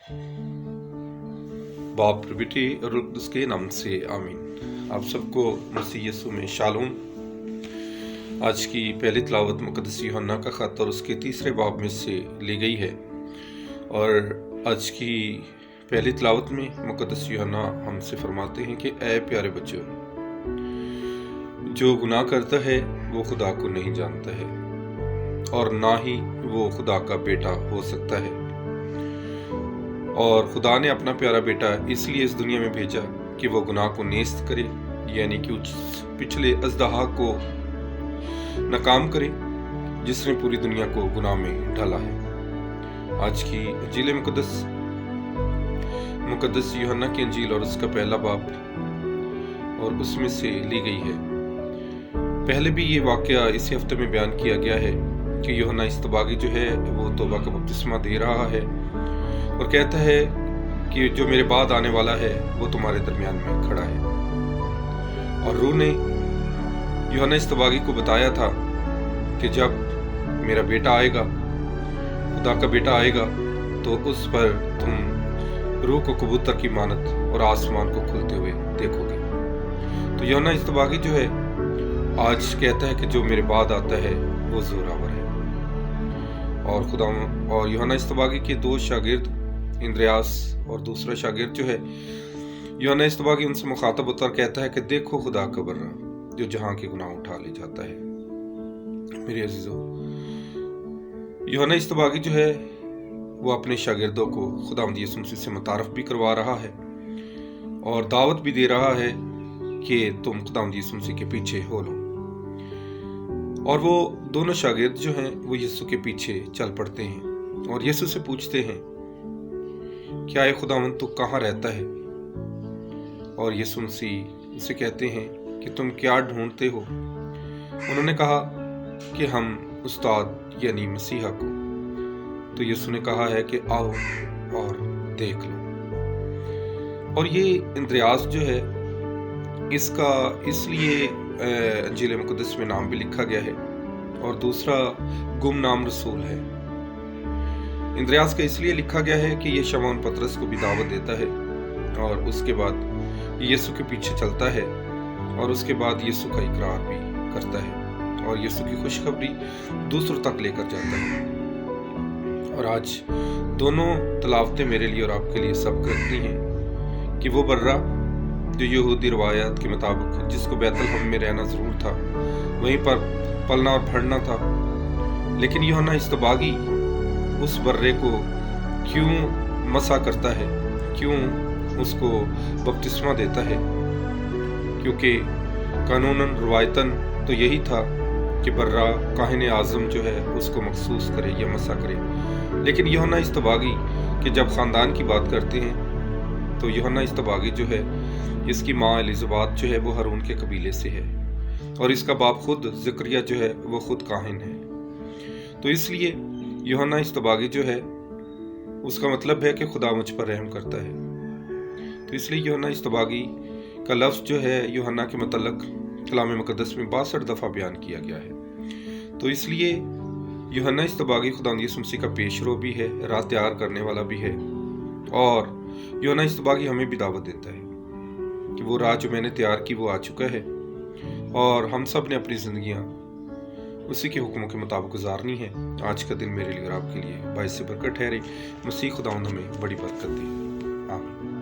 बाप और बेटे और उसके नाम से आमीन। आप सबको मसीह यीशु में शालोम। आज की पहली तिलावत मुकद्दस यूहन्ना का खत और उसके तीसरे बाब में से ली गई है। और आज की पहली तिलावत में मुकद्दस यूहन्ना हमसे फरमाते हैं कि ऐ प्यारे बच्चों, जो गुनाह करता है वो खुदा को नहीं जानता है और ना ही वो खुदा का बेटा हो सकता है। और खुदा ने अपना प्यारा बेटा इसलिए इस दुनिया में भेजा कि वो गुनाह को नेस्त करे, यानी कि उस पिछले अजदहा को नाकाम करे जिसने पूरी दुनिया को गुनाह में डाला है। आज की अंजील मुकद्दस यूहन्ना की अंजील और उसका पहला बाब और उसमें से ली गई है। पहले भी ये वाकया इसी हफ्ते में बयान किया गया है कि यूहन्ना इस्तबागी जो है वो तौबा का बपतिस्मा दे रहा है और कहता है कि जो मेरे बाद आने वाला है वो तुम्हारे दरमियान में खड़ा है। और रूह ने यूहन्ना इस्तबागी को बताया था कि जब मेरा बेटा आएगा, खुदा का बेटा आएगा, तो उस पर तुम रूह को कबूतर की मानत और आसमान को खुलते हुए देखोगे। तो यूहन्ना इस्तबागी जो है आज कहता है कि जो मेरे बाद आता है वो जोरावर है। और खुदा और यूहन्ना इस्तबागी के दो शागिर्द इंद्रियास और दूसरा शागिर्द जो है यूहन्ना इस्तबागी उनसे मुखातब होता और कहता है कि देखो खुदा का बर्रा जो जहां के गुनाह उठा ले जाता है। मेरे अजीजों, यूहन्ना इस्तबागी जो है वो अपने शागिर्दों को खुदावंद यीशु मसीह से मुतारफ भी करवा रहा है और दावत भी दे रहा है कि तुम खुदावंद यीशु मसीह के पीछे हो लो। और वो दोनों शागिर्द जो हैं वो यीशु के पीछे चल पड़ते हैं और यीशु से पूछते हैं, क्या ये खुदावंद तू कहाँ रहता है? और यीशु मसीह उसे कहते हैं कि तुम क्या ढूंढते हो? उन्होंने कहा कि हम उस्ताद यानी मसीहा को। तो यीशु ने कहा है कि आओ और देख लो। और ये इंद्रियास जो है इसका इसलिए अंजील मुकद्दस में नाम भी लिखा गया है और दूसरा गुमनाम रसूल है। इंद्रियास का इसलिए लिखा गया है कि ये शमौन पतरस को भी दावत देता है और उसके बाद यीशु के पीछे चलता है और उसके बाद यीशु का इकरार भी करता है और यीशु की खुशखबरी दूसरों तक लेकर जाता है। और आज दोनों तलावतें मेरे लिए और आपके लिए सबक रखती हैं कि वो बर्रा जो यहूदी रवायत के मुताबिक जिसको बैतलहम में रहना जरूर था, वहीं पर पलना और बढ़ना था, लेकिन यूहन्ना इस्तबागी उस बर्रे को क्यों मसा करता है, क्यों उसको बपतिस्मा देता है? क्योंकि कानूनन रवायतन तो यही था कि बर्रा काहिन आज़म जो है उसको मखसूस करे या मसा करे। लेकिन यूहन्ना इस्तबागी कि जब ख़ानदान की बात करते हैं तो यूहन्ना इस्तबागी जो है इसकी माँ एलिज़ाबेथ जो है वो हारून के कबीले से है और इसका बाप खुद ज़करिया जो है वो खुद काहिन है। तो इसलिए यूहन्ना इस्तबागी जो है उसका मतलब है कि खुदा मुझ पर रहम करता है। तो इसलिए यूहन्ना इस्तबागी का लफ्ज़ जो है यूहन्ना के मतलब कलाम मुकद्दस में 62 दफ़ा बयान किया गया है। तो इसलिए यूहन्ना इस्तबागी खुदावंद यीशु मसीह का पेशरो भी है, राह तैयार करने वाला भी है। और यूहन्ना इस्तबागी हमें भी दावत देता है कि वो राह जो मैंने तैयार की वो आ चुका है और हम सब ने अपनी ज़िंदगियाँ उसी के हुक्मों के मुताबिक गुजारनी है। आज का दिन मेरे लिए और आपके लिए बाइस बरकत ठहरे। मसीह खुदावंद हमें बड़ी बरकत दे। आमीन।